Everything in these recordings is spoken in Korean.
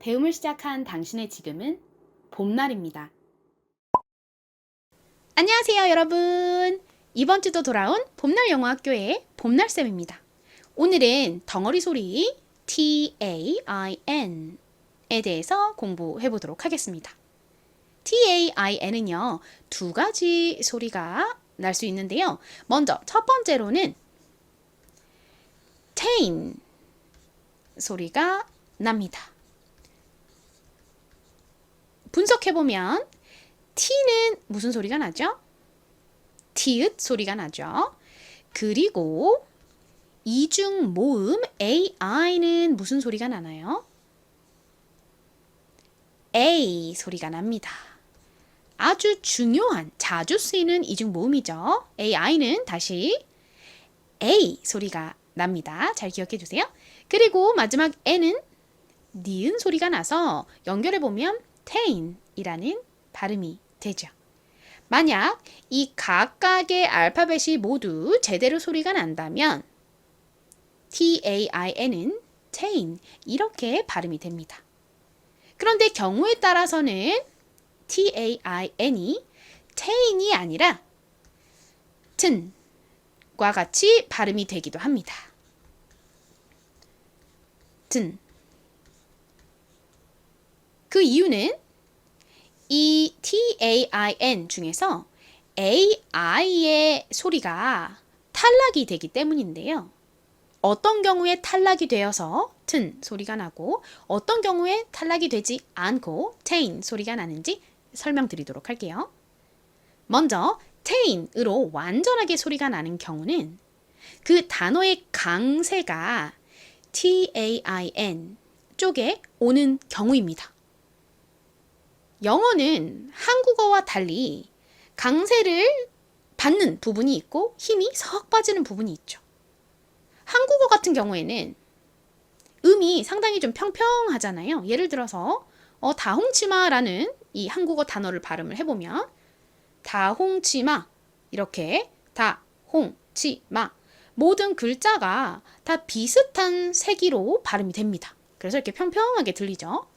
배움을 시작한 당신의 지금은 봄날입니다. 안녕하세요, 여러분. 이번 주도 돌아온 봄날 영어학교의 봄날쌤입니다. 오늘은 덩어리 소리 TAIN에 대해서 공부해 보도록 하겠습니다. TAIN은요, 두 가지 소리가 날 수 있는데요. 먼저 첫 번째로는 tain 소리가 납니다. 분석해보면 T는 무슨 소리가 나죠? 티읕 소리가 나죠. 그리고 이중 모음 AI는 무슨 소리가 나나요? A 소리가 납니다. 아주 중요한, 자주 쓰이는 이중 모음이죠. AI는 다시 A 소리가 납니다. 잘 기억해 주세요. 그리고 마지막 N은 니은 소리가 나서 연결해보면 tain이라는 발음이 되죠. 만약 이 각각의 알파벳이 모두 제대로 소리가 난다면 TAIN은 tain 이렇게 발음이 됩니다. 그런데 경우에 따라서는 TAIN이 tain이 아니라 튼과 같이 발음이 되기도 합니다. 튼. 그 이유는 이 TAIN 중에서 AI의 소리가 탈락이 되기 때문인데요. 어떤 경우에 탈락이 되어서 튼 소리가 나고 어떤 경우에 탈락이 되지 않고 tain 소리가 나는지 설명드리도록 할게요. 먼저 tain으로 완전하게 소리가 나는 경우는 그 단어의 강세가 TAIN 쪽에 오는 경우입니다. 영어는 한국어와 달리 강세를 받는 부분이 있고 힘이 석 빠지는 부분이 있죠. 한국어 같은 경우에는 음이 상당히 좀 평평하잖아요. 예를 들어서 다홍치마라는 이 한국어 단어를 발음을 해보면 다홍치마 이렇게 다홍치마 모든 글자가 다 비슷한 세기로 발음이 됩니다. 그래서 이렇게 평평하게 들리죠.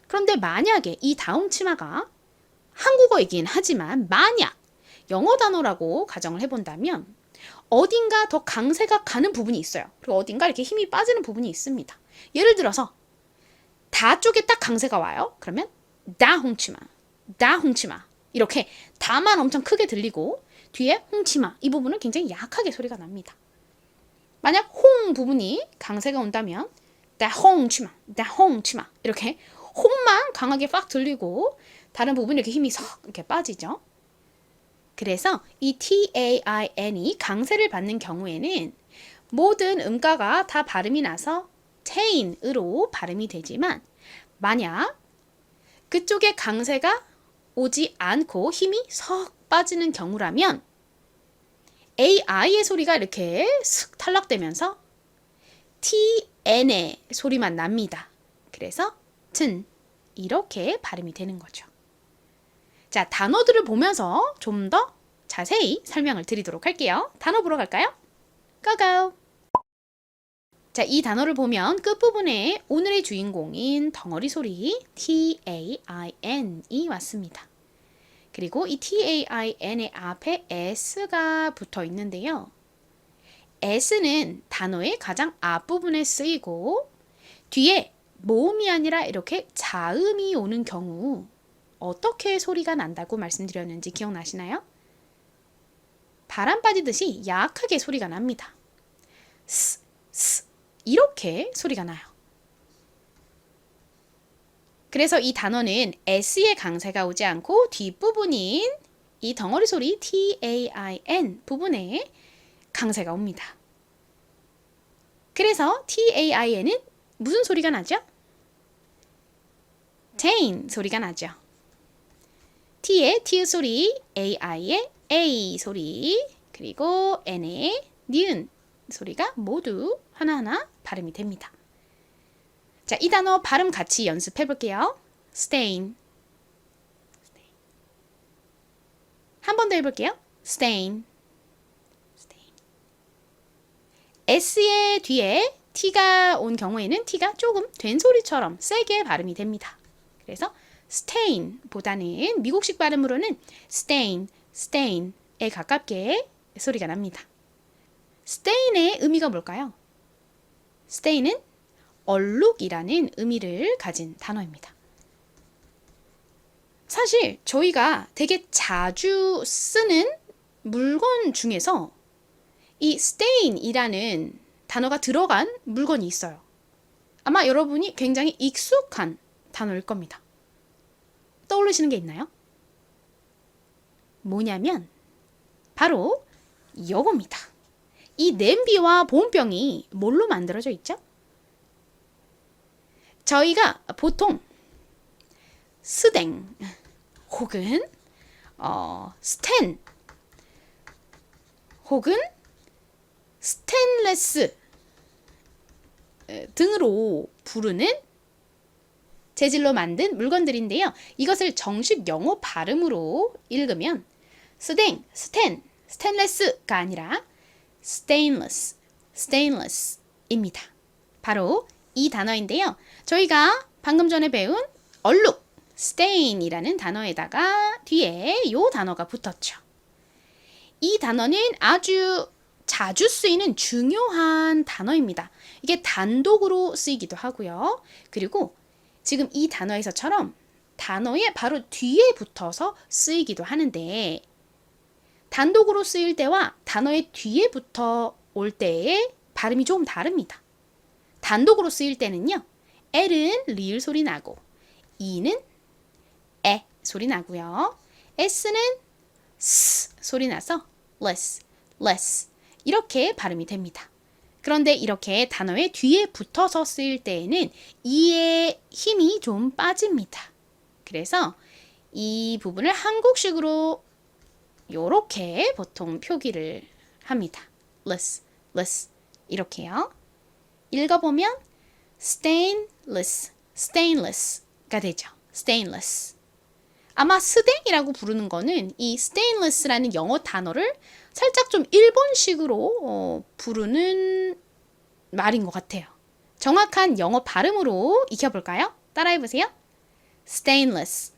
그런데 만약에 이 다홍치마가 한국어이긴 하지만 만약 영어 단어라고 가정을 해본다면 어딘가 더 강세가 가는 부분이 있어요. 그리고 어딘가 이렇게 힘이 빠지는 부분이 있습니다. 예를 들어서 다 쪽에 딱 강세가 와요. 그러면 다홍치마, 다홍치마 이렇게 다만 엄청 크게 들리고 뒤에 홍치마 이 부분은 굉장히 약하게 소리가 납니다. 만약 홍 부분이 강세가 온다면 다홍치마, 다홍치마 이렇게 홍만 강하게 빡 들리고 다른 부분이 이렇게 힘이 석 이렇게 빠지죠. 그래서 이 TAIN이 강세를 받는 경우에는 모든 음가가 다 발음이 나서 tain으로 발음이 되지만 만약 그쪽에 강세가 오지 않고 힘이 석 빠지는 경우라면 AI의 소리가 이렇게 슥 탈락되면서 TN의 소리만 납니다. 그래서 튼 이렇게 발음이 되는 거죠. 자, 단어들을 보면서 좀 더 자세히 설명을 드리도록 할게요. 단어 보러 갈까요? 고고! 자, 이 단어를 보면 끝부분에 오늘의 주인공인 덩어리 소리 TAIN이 왔습니다. 그리고 이 TAIN의 앞에 S가 붙어 있는데요. S는 단어의 가장 앞부분에 쓰이고 뒤에 모음이 아니라 이렇게 자음이 오는 경우 어떻게 소리가 난다고 말씀드렸는지 기억나시나요? 바람 빠지듯이 약하게 소리가 납니다. 스, 스 이렇게 소리가 나요. 그래서 이 단어는 S의 강세가 오지 않고 뒷부분인 이 덩어리 소리 TAIN 부분에 강세가 옵니다. 그래서 TAIN은 무슨 소리가 나죠? tain 소리가 나죠. T의 T 소리, AI의 A 소리, 그리고 N의 니은 소리가 모두 하나하나 발음이 됩니다. 자, 이 단어 발음 같이 연습해 볼게요. stain. 한 번 더 해볼게요. stain. S의 뒤에 T가 온 경우에는 T가 조금 된 소리처럼 세게 발음이 됩니다. 그래서 stain 보다는 미국식 발음으로는 stain에 가깝게 소리가 납니다. stain의 의미가 뭘까요? stain은 얼룩이라는 의미를 가진 단어입니다. 사실 저희가 되게 자주 쓰는 물건 중에서 이 stain이라는 단어가 들어간 물건이 있어요. 아마 여러분이 굉장히 익숙한 단어일 겁니다. 떠오르시는 게 있나요? 뭐냐면 바로 이겁니다. 이 냄비와 보온병이 뭘로 만들어져 있죠? 저희가 보통 스댕 혹은 스텐 혹은 스테인레스 등으로 부르는 재질로 만든 물건들인데요. 이것을 정식 영어 발음으로 읽으면 스댕, 스텐, 스테인레스가 아니라 stainless입니다. 바로 이 단어인데요. 저희가 방금 전에 배운 얼룩, stain이라는 단어에다가 뒤에 이 단어가 붙었죠. 이 단어는 아주 자주 쓰이는 중요한 단어입니다. 이게 단독으로 쓰이기도 하고요. 그리고 지금 이 단어에서처럼 단어의 바로 뒤에 붙어서 쓰이기도 하는데 단독으로 쓰일 때와 단어의 뒤에 붙어 올 때의 발음이 조금 다릅니다. 단독으로 쓰일 때는요. L은 리을 소리 나고 E는 에 소리 나고요. S는 스 소리 나서 less 이렇게 발음이 됩니다. 그런데 이렇게 단어의 뒤에 붙어서 쓰일 때에는 이의 힘이 좀 빠집니다. 그래서 이 부분을 한국식으로 이렇게 보통 표기를 합니다. less 이렇게요. 읽어보면 stainless가 되죠. stainless. 아마 스댕이라고 부르는 거는 이 stainless라는 영어 단어를 살짝 좀 일본식으로 부르는 말인 것 같아요. 정확한 영어 발음으로 익혀볼까요? 따라해보세요. stainless.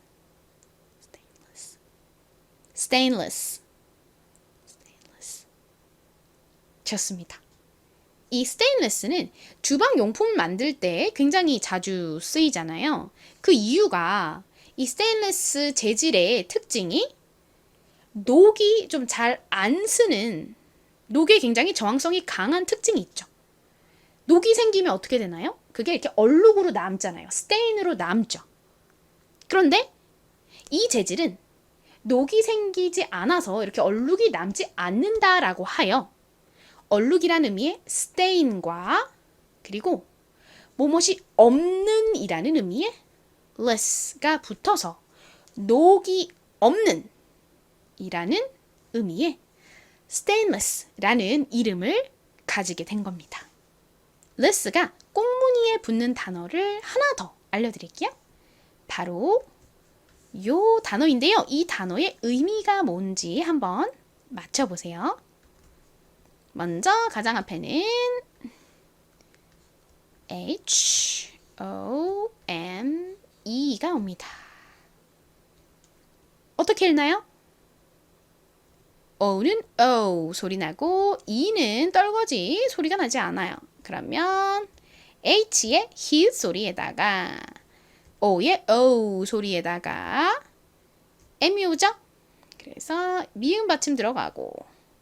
좋습니다. 이 stainless는 주방 용품 만들 때 굉장히 자주 쓰이잖아요. 그 이유가 이 스테인리스 재질의 특징이 녹이 좀 잘 안 쓰는, 녹에 굉장히 저항성이 강한 특징이 있죠. 녹이 생기면 어떻게 되나요? 그게 이렇게 얼룩으로 남잖아요. 스테인으로 남죠. 그런데 이 재질은 녹이 생기지 않아서 이렇게 얼룩이 남지 않는다라고 하여 얼룩이란 의미의 stain과 그리고 뭐뭇이 없는 이라는 의미의 less가 붙어서 녹이 없는 이라는 의미의 stainless라는 이름을 가지게 된 겁니다. less가 꽁무니에 붙는 단어를 하나 더 알려드릴게요. 바로 이 단어인데요. 이 단어의 의미가 뭔지 한번 맞춰보세요. 먼저 가장 앞에는 HOME가 옵니다. 어떻게 읽나요? O는 O 소리 나고 E는 떨거지 소리가 나지 않아요. 그러면 H의 히읗 소리에다가 O의 O 소리에다가 M이 오죠? 그래서 미음 받침 들어가고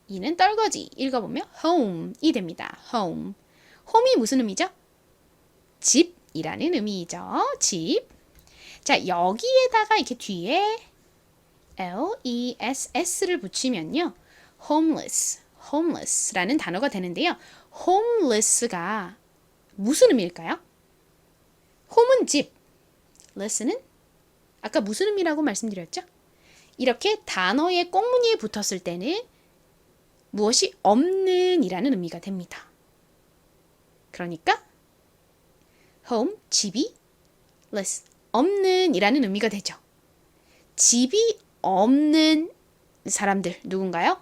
E는 떨거지 읽어보면 home이 됩니다. home. home이 무슨 의미죠? 집이라는 의미죠. 집. 자, 여기에다가 이렇게 뒤에 less를 붙이면요. homeless라는 단어가 되는데요. homeless가 무슨 의미일까요? home은 집, less는 아까 무슨 의미라고 말씀드렸죠? 이렇게 단어의 꽁무니에 붙었을 때는 무엇이 없는 이라는 의미가 됩니다. 그러니까 home, 집이, less, 없는 이라는 의미가 되죠. 집이 없는 사람들 누군가요?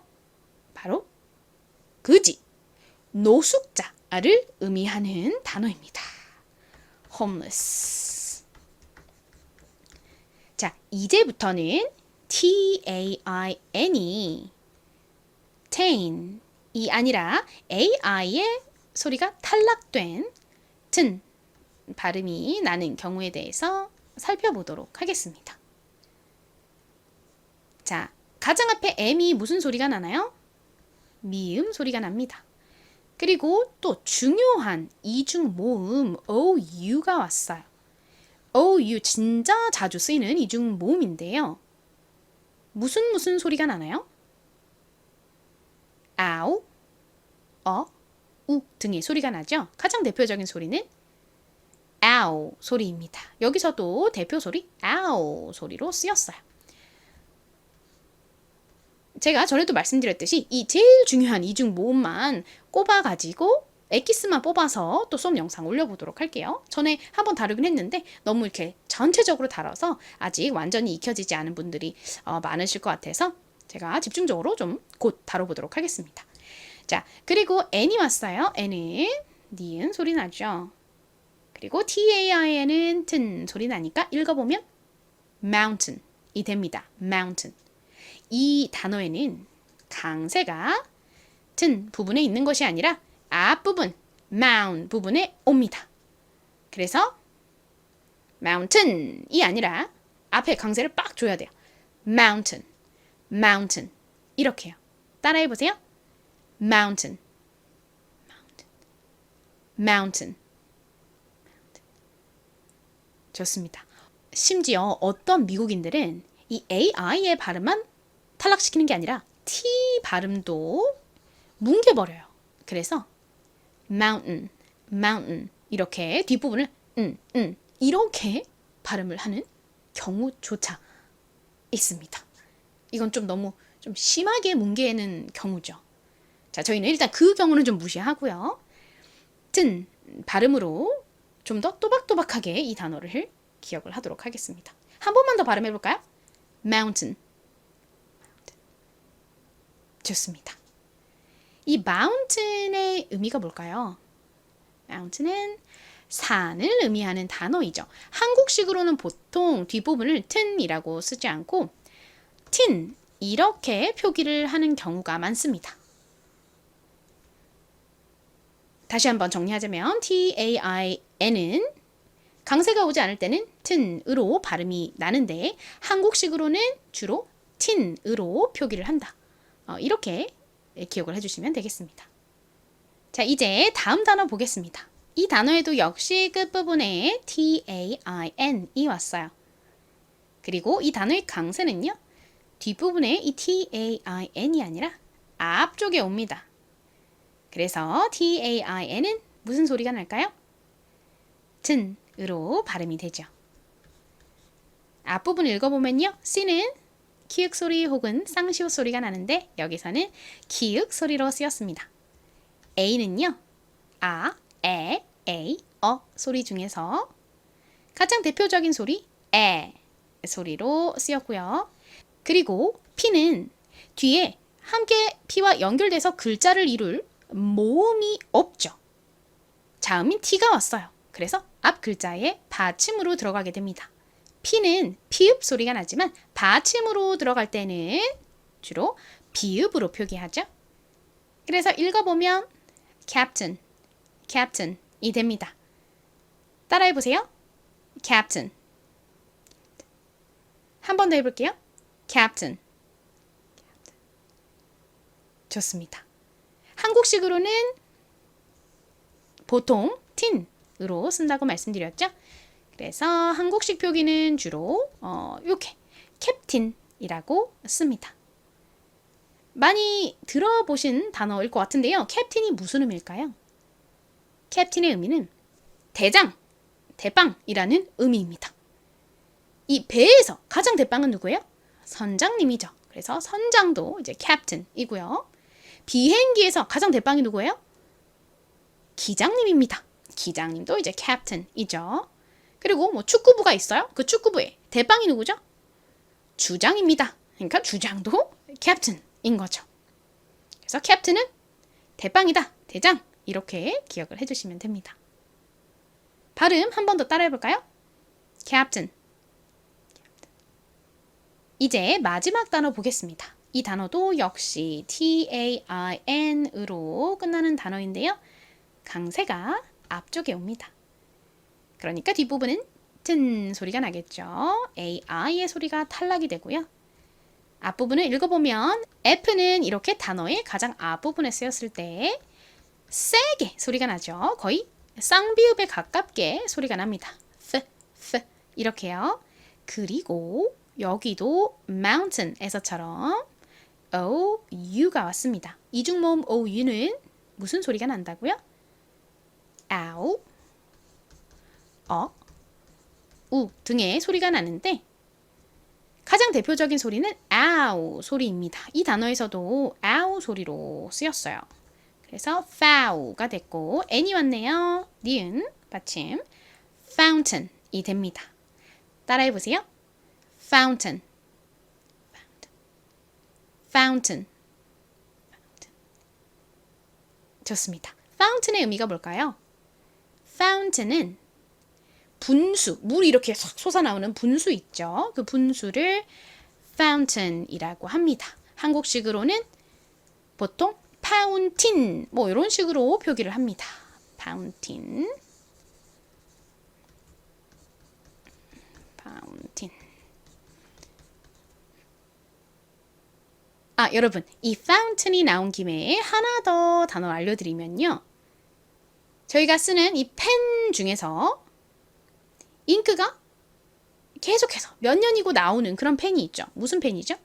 바로 그지, 노숙자 의미하는 단어입니다. homeless. 자, 이제부터는 tain이 tain이 아니라 ai의 소리가 탈락된 튼 발음이 나는 경우에 대해서 살펴보도록 하겠습니다. 자, 가장 앞에 m이 무슨 소리가 나나요? 미음 소리가 납니다. 그리고 또 중요한 이중 모음 ou가 왔어요. ou 진짜 자주 쓰이는 이중 모음인데요. 무슨 소리가 나나요? 아우, 우 등의 소리가 나죠. 가장 대표적인 소리는 아우 소리입니다. 여기서도 대표 소리 아우 소리로 쓰였어요. 제가 전에도 말씀드렸듯이 이 제일 중요한 이중 모음만 꼽아가지고 엑기스만 뽑아서 또 수업 영상 올려보도록 할게요. 전에 한번 다루긴 했는데 너무 이렇게 전체적으로 다뤄서 아직 완전히 익혀지지 않은 분들이 많으실 것 같아서 제가 집중적으로 좀 곧 다뤄보도록 하겠습니다. 자, 그리고 n이 왔어요. n은 니은 소리 나죠. 그리고 tain은 튼 소리 나니까 읽어보면 mountain이 됩니다. mountain. 이 단어에는 강세가 튼 부분에 있는 것이 아니라 앞부분, mount 부분에 옵니다. 그래서 mountain이 아니라 앞에 강세를 빡 줘야 돼요. mountain, mountain 이렇게요. 따라해보세요. mountain, mountain. 좋습니다. 심지어 어떤 미국인들은 이 AI의 발음만 탈락시키는 게 아니라 T 발음도 뭉개버려요. 그래서 mountain, mountain 이렇게 뒷부분을 이렇게 발음을 하는 경우조차 있습니다. 이건 좀 너무 좀 심하게 뭉개는 경우죠. 자, 저희는 일단 그 경우는 좀 무시하고요. 튼 발음으로 좀 더 또박또박하게 이 단어를 기억을 하도록 하겠습니다. 한 번만 더 발음해 볼까요? mountain. 좋습니다. 이 mountain의 의미가 뭘까요? mountain은 산을 의미하는 단어이죠. 한국식으로는 보통 뒷부분을 튼이라고 쓰지 않고 틴 이렇게 표기를 하는 경우가 많습니다. 다시 한번 정리하자면 tain은 강세가 오지 않을 때는 튼으로 발음이 나는데 한국식으로는 주로 틴으로 표기를 한다. 이렇게 기억을 해주시면 되겠습니다. 자, 이제 다음 단어 보겠습니다. 이 단어에도 역시 끝부분에 tain이 왔어요. 그리고 이 단어의 강세는요. 뒷부분에 이 tain이 아니라 앞쪽에 옵니다. 그래서 tain은 무슨 소리가 날까요? 튼으로 발음이 되죠. 앞부분 읽어보면요. C는 키읔 소리 혹은 쌍시옷 소리가 나는데 여기서는 키읔 소리로 쓰였습니다. A는요. 아, 에, 에이, 소리 중에서 가장 대표적인 소리 에 소리로 쓰였고요. 그리고 P는 뒤에 함께 P와 연결돼서 글자를 이룰 모음이 없죠. 자음인 T가 왔어요. 그래서 앞 글자에 받침으로 들어가게 됩니다. P는 피읍 소리가 나지만 받침으로 들어갈 때는 주로 비읍으로 표기하죠. 그래서 읽어보면 captain, captain이 됩니다. 따라해보세요. captain. 한 번 더 해볼게요. captain. 좋습니다. 한국식으로는 보통 tin으로 쓴다고 말씀드렸죠. 그래서 한국식 표기는 주로 이렇게 캡틴이라고 씁니다. 많이 들어보신 단어일 것 같은데요. 캡틴이 무슨 의미일까요? 캡틴의 의미는 대장, 대빵이라는 의미입니다. 이 배에서 가장 대빵은 누구예요? 선장님이죠. 그래서 선장도 이제 캡틴이고요. 비행기에서 가장 대빵이 누구예요? 기장님입니다. 기장님도 이제 캡틴이죠. 그리고 뭐 축구부가 있어요. 그 축구부의 대빵이 누구죠? 주장입니다. 그러니까 주장도 캡틴인 거죠. 그래서 캡틴은 대빵이다, 대장 이렇게 기억을 해주시면 됩니다. 발음 한 번 더 따라해볼까요? captain. 이제 마지막 단어 보겠습니다. 이 단어도 역시 TAIN으로 끝나는 단어인데요. 강세가 앞쪽에 옵니다. 그러니까 뒷부분은 튼 소리가 나겠죠. AI의 소리가 탈락이 되고요. 앞부분을 읽어보면 F는 이렇게 단어의 가장 앞부분에 쓰였을 때 세게 소리가 나죠. 거의 쌍비읍에 가깝게 소리가 납니다. F 이렇게요. 그리고 여기도 mountain에서처럼 OU가 왔습니다. 이중모음 OU는 무슨 소리가 난다고요? 아우, 우 등의 소리가 나는데 가장 대표적인 소리는 아우 소리입니다. 이 단어에서도 아우 소리로 쓰였어요. 그래서 fow가 됐고 n이 왔네요. 니은 받침 fountain이 됩니다. 따라해보세요. fountain, fountain. 좋습니다. fountain의 의미가 뭘까요? fountain은 분수, 물이 이렇게 싹 솟아나오는 분수 있죠. 그 분수를 fountain이라고 합니다. 한국식으로는 보통 파운틴 뭐 이런 식으로 표기를 합니다. 파운틴, 파운틴. 여러분, 이 fountain이 나온 김에 하나 더 단어 알려드리면요. 저희가 쓰는 이 펜 중에서 잉크가 계속해서 몇 년이고 나오는 그런 펜이 있죠. 무슨 펜이죠?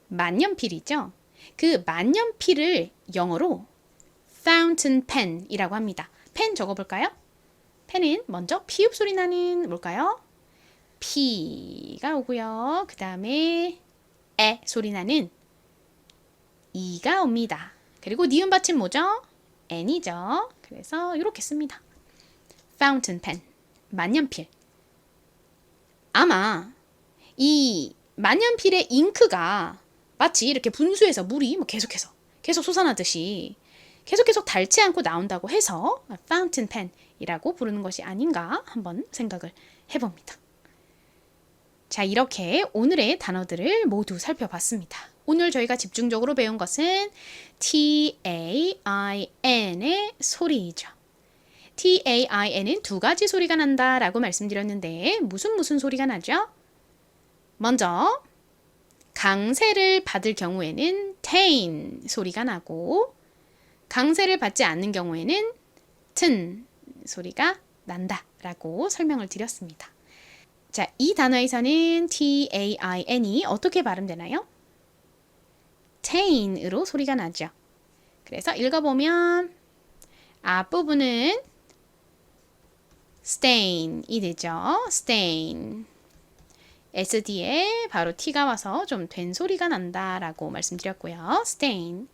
만년필이죠. 그 만년필을 영어로 fountain pen이라고 합니다. 펜 적어볼까요? 펜은 먼저 피읍 소리 나는 뭘까요? P가 오고요. 그 다음에 에 소리 나는 E가 옵니다. 그리고 니은 받침 뭐죠? N이죠. 그래서 이렇게 씁니다. fountain pen, 만년필. 아마 이 만년필의 잉크가 마치 이렇게 분수에서 물이 계속 솟아나듯이 계속 닳지 않고 나온다고 해서 fountain pen이라고 부르는 것이 아닌가 한번 생각을 해봅니다. 자, 이렇게 오늘의 단어들을 모두 살펴봤습니다. 오늘 저희가 집중적으로 배운 것은 TAIN의 소리이죠. TAIN은 두 가지 소리가 난다라고 말씀드렸는데 무슨 소리가 나죠? 먼저 강세를 받을 경우에는 tain 소리가 나고 강세를 받지 않는 경우에는 튼 소리가 난다라고 설명을 드렸습니다. 자, 이 단어에서는 TAIN이 어떻게 발음되나요? tain으로 소리가 나죠. 그래서 읽어보면 앞부분은 stain이 되죠. stain. S 뒤에 바로 T가 와서 좀 된 소리가 난다라고 말씀드렸고요. stain.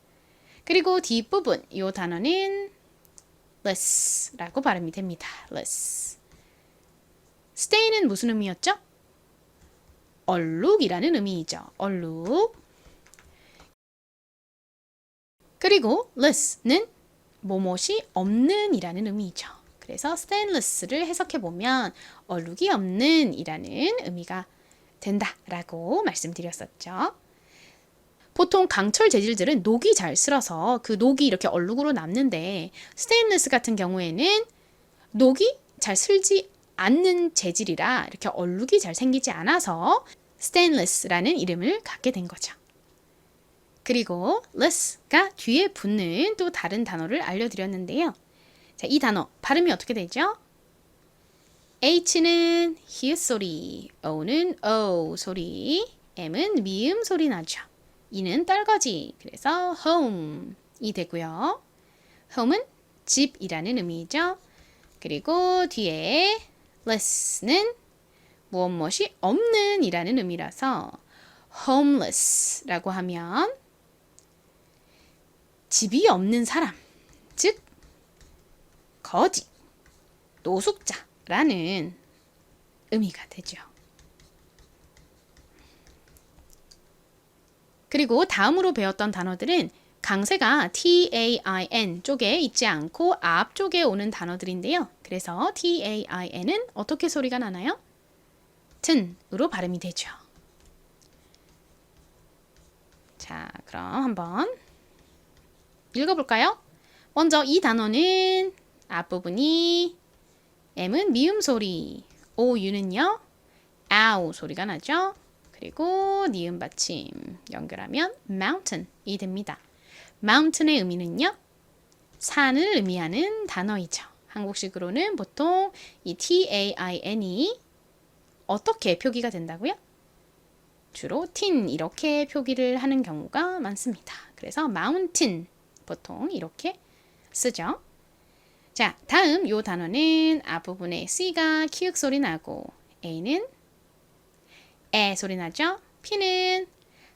그리고 뒷부분 이 단어는 less라고 발음이 됩니다. less. stain은 무슨 의미였죠? 얼룩이라는 의미이죠. 얼룩. 그리고 less는 뭐뭇이 없는 이라는 의미이죠. 그래서 stainless를 해석해보면 얼룩이 없는 이라는 의미가 된다라고 말씀드렸었죠. 보통 강철 재질들은 녹이 잘 슬어서 그 녹이 이렇게 얼룩으로 남는데 스테인리스 같은 경우에는 녹이 잘 슬지 않는 재질이라 이렇게 얼룩이 잘 생기지 않아서 스테인리스라는 이름을 갖게 된 거죠. 그리고 less가 뒤에 붙는 또 다른 단어를 알려드렸는데요. 자, 이 단어 발음이 어떻게 되죠? H는 히읗 소리, O는 O 소리, M은 미음 소리 나죠. E는 떨거지, 그래서 home이 되고요. home은 집이라는 의미죠. 그리고 뒤에 less는 무엇이 없는 이라는 의미라서 homeless라고 하면 집이 없는 사람, 즉 거지, 노숙자라는 의미가 되죠. 그리고 다음으로 배웠던 단어들은 강세가 TAIN 쪽에 있지 않고 앞쪽에 오는 단어들인데요. 그래서 TAIN은 어떻게 소리가 나나요? 튼으로 발음이 되죠. 자, 그럼 한번 읽어볼까요? 먼저 이 단어는 앞부분이 M은 미음 소리, OU는요, 아우 소리가 나죠? 그리고 니은 받침 연결하면 mountain이 됩니다. mountain의 의미는요, 산을 의미하는 단어이죠. 한국식으로는 보통 이 TAIN이 어떻게 표기가 된다고요? 주로 tin 이렇게 표기를 하는 경우가 많습니다. 그래서 mountain 보통 이렇게 쓰죠. 자, 다음 요 단어는 앞부분에 C가 키읔 소리 나고 A는 에 소리 나죠? P는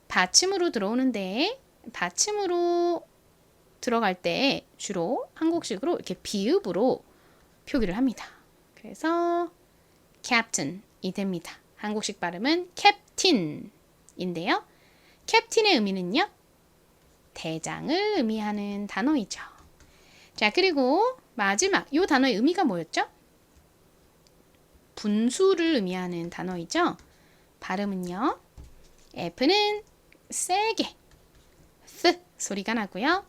받침으로 들어오는데 받침으로 들어갈 때 주로 한국식으로 이렇게 비읍으로 표기를 합니다. 그래서 captain이 됩니다. 한국식 발음은 captain인데요. captain의 의미는요, 대장을 의미하는 단어이죠. 자, 그리고 마지막 이 단어의 의미가 뭐였죠? 분수를 의미하는 단어이죠. 발음은요, F는 세게 th 소리가 나고요.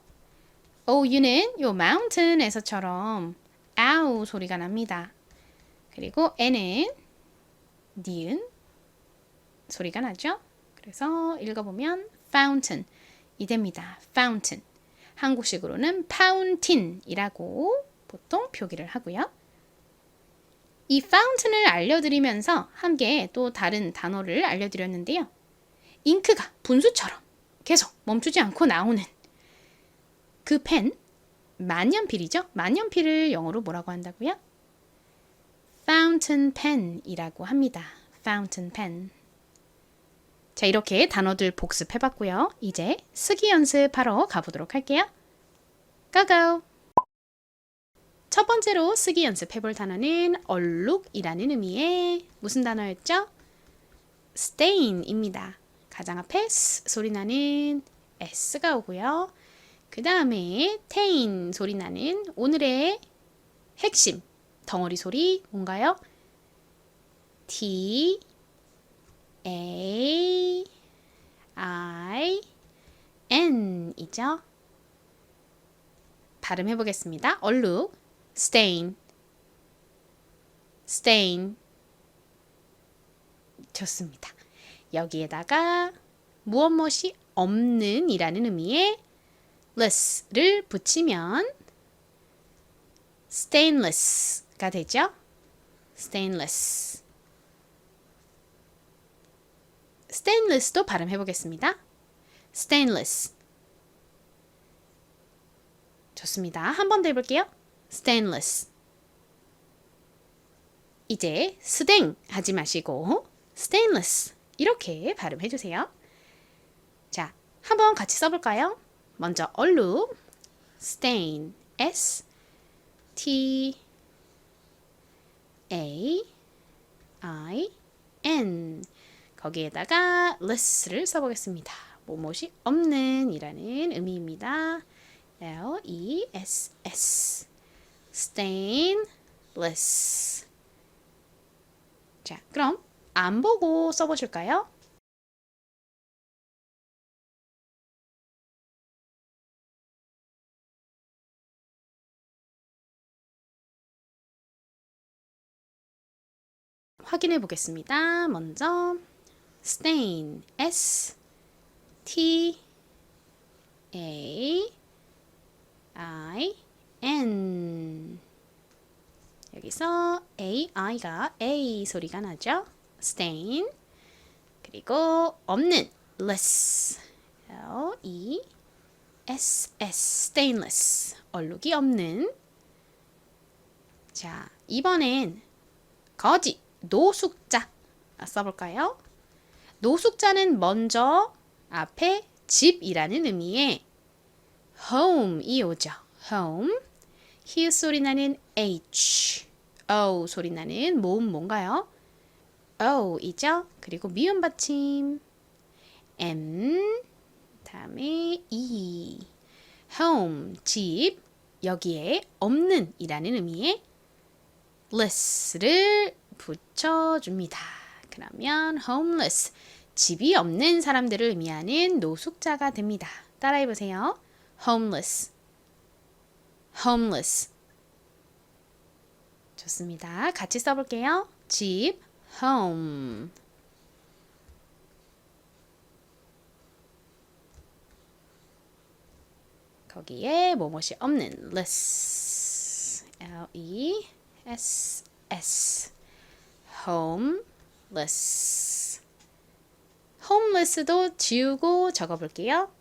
OU는 요 mountain에서처럼 아우 소리가 납니다. 그리고 N은 니은 소리가 나죠. 그래서 읽어보면 fountain이 됩니다. fountain. 한국식으로는 fountain이라고 보통 표기를 하고요. 이 fountain을 알려드리면서 함께 또 다른 단어를 알려드렸는데요. 잉크가 분수처럼 계속 멈추지 않고 나오는 그 펜, 만년필이죠. 만년필을 영어로 뭐라고 한다고요? fountain pen이라고 합니다. fountain pen. 자, 이렇게 단어들 복습해봤고요. 이제 쓰기 연습하러 가보도록 할게요. 고고! 첫 번째로 쓰기 연습해볼 단어는 얼룩이라는 의미의 무슨 단어였죠? stain입니다. 가장 앞에 S 소리 나는 S가 오고요. 그 다음에 tain 소리 나는 오늘의 핵심 덩어리 소리 뭔가요? T, A, I, N 이죠? 발음해 보겠습니다. 얼룩, stain, stain. 좋습니다. 여기에다가 무엇무엇이 없는 이라는 의미의 less를 붙이면 stainless가 되죠? stainless. stainless도 발음해 보겠습니다. stainless. 좋습니다. 한 번 더 해볼게요. stainless. 이제 스댕 하지 마시고 stainless 이렇게 발음해 주세요. 자, 한번 같이 써볼까요? 먼저 얼룩 stain S T A I N 거기에다가 less를 써보겠습니다. 뭐뭇이 없는 이라는 의미입니다. L E S S stainless. 자, 그럼 안 보고 써보실까요? 확인해 보겠습니다. 먼저 stain S T A I N 여기서 AI가 A 소리가 나죠? stain 그리고 없는 less L E S S stainless 얼룩이 없는. 자, 이번엔 거지 노숙자 써볼까요? 노숙자는 먼저 앞에 집이라는 의미의 home이 오죠. home. 히읗 소리 나는 H, O 소리 나는 모음 뭔가요? O이죠. 그리고 미음 받침 M, 다음에 E. home, 집, 여기에 없는 이라는 의미의 less를 붙여줍니다. 그러면 homeless, 집이 없는 사람들을 의미하는 노숙자가 됩니다. 따라해보세요. homeless, homeless. 좋습니다. 같이 써볼게요. 집, home. 거기에 뭐뭇이 없는 less, L-E-S-S, homeless. homeless도 지우고 적어볼게요.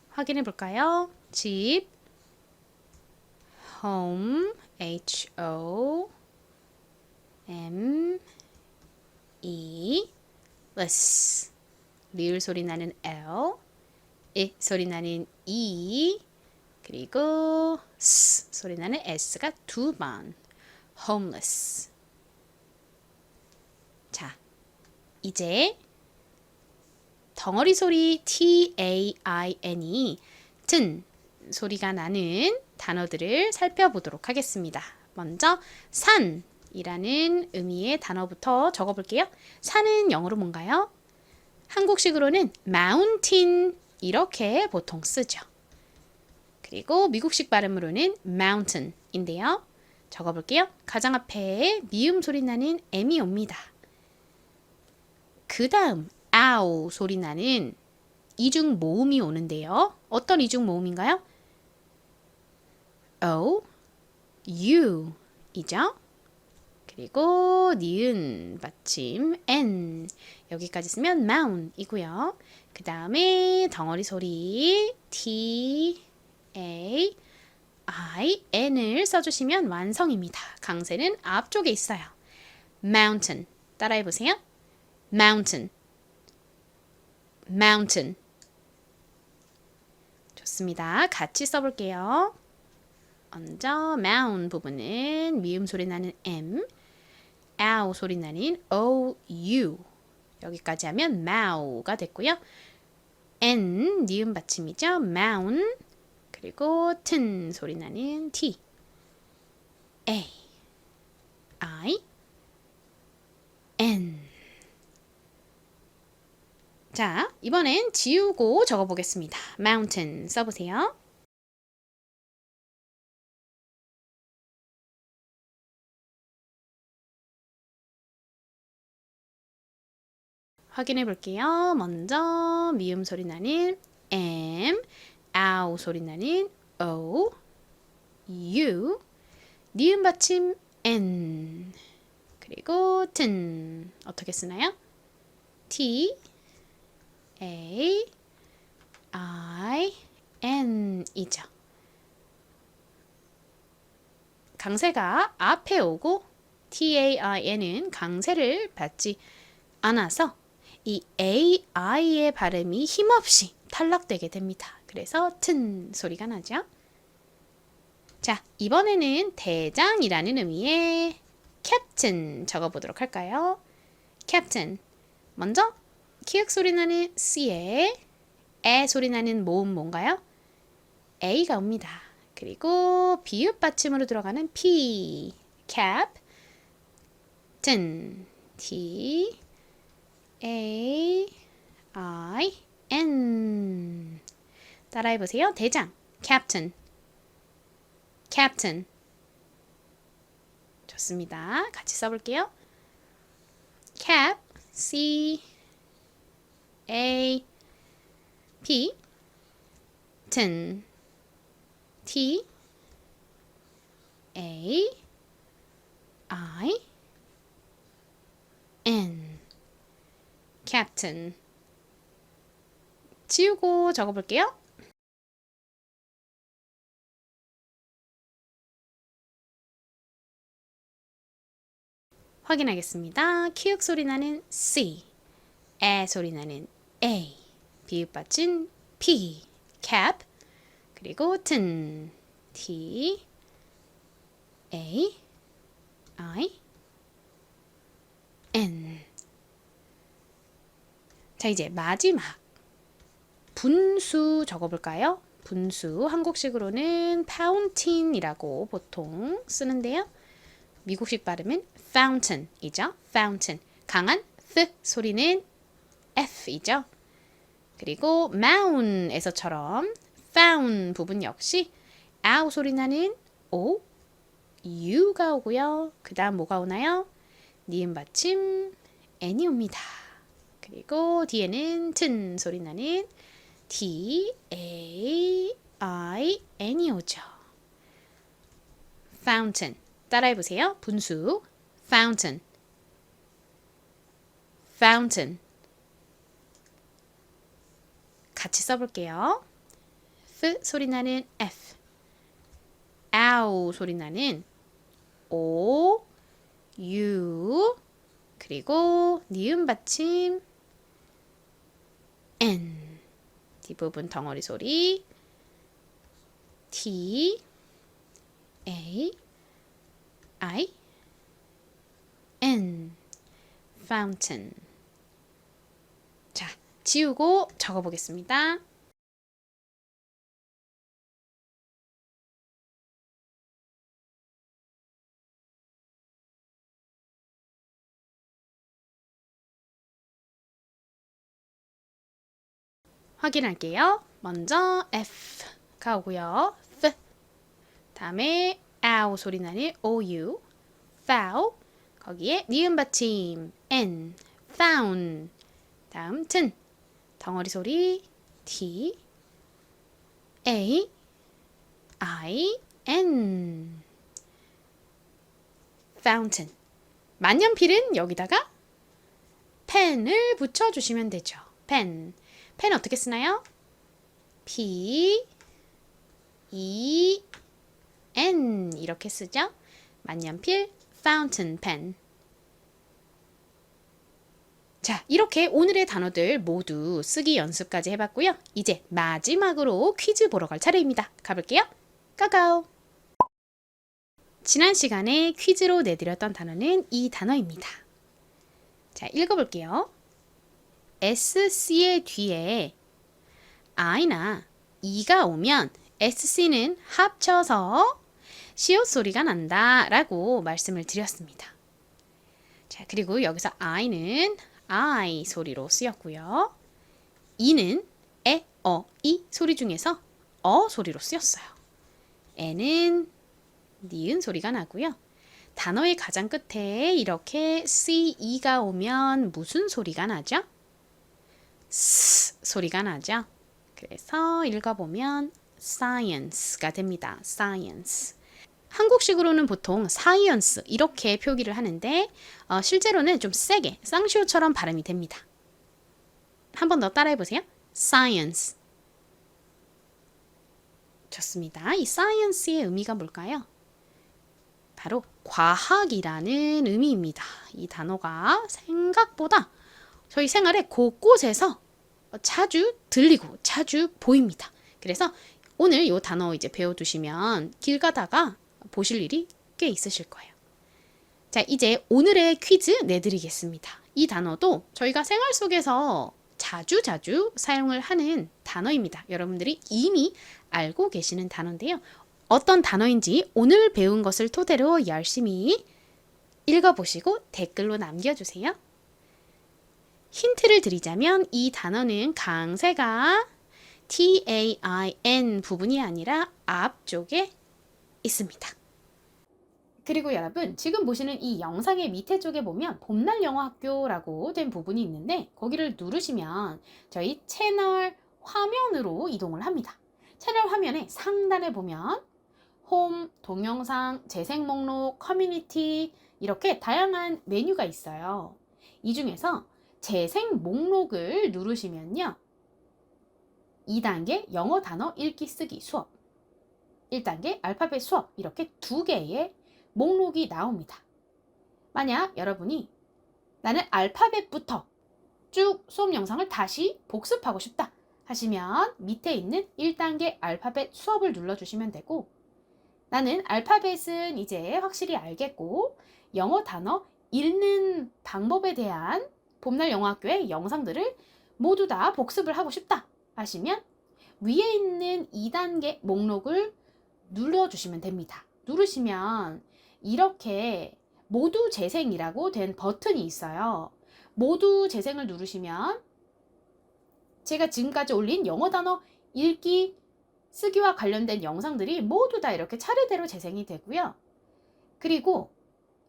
확인해 볼까요? 집, home, H-O-M-E, less. 리을 소리 나는 L, 이 소리 나는 E, 그리고 S 소리 나는 S가 두 번. homeless. 자, 이제 덩어리 소리 T-A-I-N이 튼 소리가 나는 단어들을 살펴보도록 하겠습니다. 먼저 산이라는 의미의 단어부터 적어볼게요. 산은 영어로 뭔가요? 한국식으로는 mountain 이렇게 보통 쓰죠. 그리고 미국식 발음으로는 mountain인데요. 적어볼게요. 가장 앞에 미음 소리 나는 M이 옵니다. 그 다음 아우 소리 나는 이중 모음이 오는데요. 어떤 이중 모음인가요? O, U 이죠. 그리고 니은 받침 N 여기까지 쓰면 mound 이고요. 그 다음에 덩어리 소리 T, A, I, N을 써주시면 완성입니다. 강세는 앞쪽에 있어요. mountain 따라해보세요. mountain, mountain. 좋습니다. 같이 써볼게요. 먼저 mound 부분은 미음 소리 나는 M, ow 소리 나는 O, U 여기까지 하면 mow가 됐고요. N 니은 받침이죠. mound 그리고 튼 소리 나는 T, A, I, N. 자, 이번엔 지우고 적어보겠습니다. mountain 써보세요. 확인해 볼게요. 먼저 미음 소리 나는 M, ow 소리 나는 O, U, 니은 받침 N, 그리고 튼 어떻게 쓰나요? T, A, I, N 이죠. 강세가 앞에 오고 TAIN은 강세를 받지 않아서 이 AI의 발음이 힘없이 탈락되게 됩니다. 그래서 튼 소리가 나죠. 자, 이번에는 대장이라는 의미의 캡틴 적어보도록 할까요? 캡틴. 먼저 키읔 소리 나는 C에 에 소리 나는 모음 뭔가요? A가 옵니다. 그리고 비읍 받침으로 들어가는 P, captain, T, A, I, N. 따라해보세요. 대장, captain, captain. 좋습니다. 같이 써볼게요. cap, C, A, P, tin, T, A, I, N. captain. 지우고 적어볼게요. 확인하겠습니다. 키읔 소리 나는 C, 에 소리 나는 A, 비읍 받침 P, cap, 그리고 튼, T, A, I, N. 자, 이제 마지막 분수 적어볼까요? 분수, 한국식으로는 fountain이라고 보통 쓰는데요. 미국식 발음은 fountain이죠. fountain. 강한 th 소리는 f이죠. 그리고 mound에서처럼 found 부분 역시 ow 소리 나는 o, u가 오고요. 그 다음 뭐가 오나요? 니은 받침 n이 옵니다. 그리고 뒤에는 튼 소리 나는 t, a, i, n이 오죠. fountain. 따라해보세요. 분수 fountain, fountain. 같이 써볼게요. F 소리 나는 F, ow 소리 나는 O, U, 그리고 니은 받침 N. 뒷부분 덩어리 소리 T, A, I, N. fountain. 자, 지우고 적어보겠습니다. 확인할게요. 먼저 F가 오고요. F. 다음에 ow 소리 나는 OU, foul. 거기에 니은 받침 N, found. 다음 튼. 덩어리 소리 T, A, I, N. fountain. 만년필은 여기다가 펜을 붙여주시면 되죠. 펜. 펜 어떻게 쓰나요? P, E, N 이렇게 쓰죠. 만년필 fountain pen. 자, 이렇게 오늘의 단어들 모두 쓰기 연습까지 해봤고요. 이제 마지막으로 퀴즈 보러 갈 차례입니다. 가볼게요. 까까오. 지난 시간에 퀴즈로 내드렸던 단어는 이 단어입니다. 자, 읽어볼게요. SC의 뒤에 I나 E가 오면 SC는 합쳐서 시옷 소리가 난다 라고 말씀을 드렸습니다. 자, 그리고 여기서 I는 I 소리로 쓰였고요. E는 에, 이 소리 중에서 소리로 쓰였어요. N은 니은 소리가 나고요. 단어의 가장 끝에 이렇게 CE가 오면 무슨 소리가 나죠? S 소리가 나죠. 그래서 읽어보면 science가 됩니다. science. 한국식으로는 보통 science 이렇게 표기를 하는데 실제로는 좀 세게 쌍시오처럼 발음이 됩니다. 한 번 더 따라해보세요. science. 좋습니다. 이 science의 의미가 뭘까요? 바로 과학이라는 의미입니다. 이 단어가 생각보다 저희 생활에 곳곳에서 자주 들리고 자주 보입니다. 그래서 오늘 이 단어 이제 배워두시면 길 가다가 보실 일이 꽤 있으실 거예요. 자, 이제 오늘의 퀴즈 내드리겠습니다. 이 단어도 저희가 생활 속에서 자주 사용을 하는 단어입니다. 여러분들이 이미 알고 계시는 단어인데요. 어떤 단어인지 오늘 배운 것을 토대로 열심히 읽어보시고 댓글로 남겨주세요. 힌트를 드리자면 이 단어는 강세가 TAIN 부분이 아니라 앞쪽에 있습니다. 그리고 여러분, 지금 보시는 이 영상의 밑에 쪽에 보면 봄날 영어학교라고 된 부분이 있는데 거기를 누르시면 저희 채널 화면으로 이동을 합니다. 채널 화면의 상단에 보면 홈, 동영상, 재생 목록, 커뮤니티 이렇게 다양한 메뉴가 있어요. 이 중에서 재생 목록을 누르시면요. 2단계 영어 단어 읽기 쓰기 수업, 1단계 알파벳 수업 이렇게 두 개의 목록이 나옵니다. 만약 여러분이 나는 알파벳부터 쭉 수업 영상을 다시 복습하고 싶다 하시면 밑에 있는 1단계 알파벳 수업을 눌러주시면 되고 나는 알파벳은 이제 확실히 알겠고 영어 단어 읽는 방법에 대한 봄날 영어학교의 영상들을 모두 다 복습을 하고 싶다 하시면 위에 있는 2단계 목록을 눌러주시면 됩니다. 누르시면 이렇게 모두 재생이라고 된 버튼이 있어요. 모두 재생을 누르시면 제가 지금까지 올린 영어 단어 읽기, 쓰기와 관련된 영상들이 모두 다 이렇게 차례대로 재생이 되고요. 그리고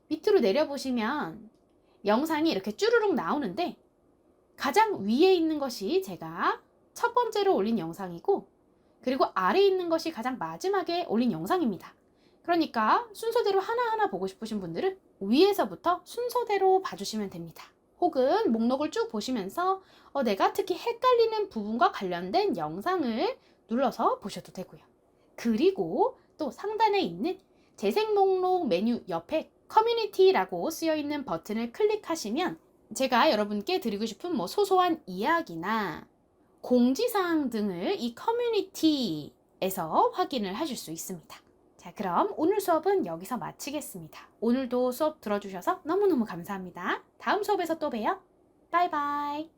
밑으로 내려보시면 영상이 이렇게 쭈루룩 나오는데 가장 위에 있는 것이 제가 첫 번째로 올린 영상이고 그리고 아래에 있는 것이 가장 마지막에 올린 영상입니다. 그러니까 순서대로 하나하나 보고 싶으신 분들은 위에서부터 순서대로 봐주시면 됩니다. 혹은 목록을 쭉 보시면서 내가 특히 헷갈리는 부분과 관련된 영상을 눌러서 보셔도 되고요. 그리고 또 상단에 있는 재생 목록 메뉴 옆에 커뮤니티라고 쓰여 있는 버튼을 클릭하시면 제가 여러분께 드리고 싶은 소소한 이야기나 공지사항 등을 이 커뮤니티에서 확인을 하실 수 있습니다. 자, 그럼 오늘 수업은 여기서 마치겠습니다. 오늘도 수업 들어주셔서 너무너무 감사합니다. 다음 수업에서 또 봬요. 바이바이.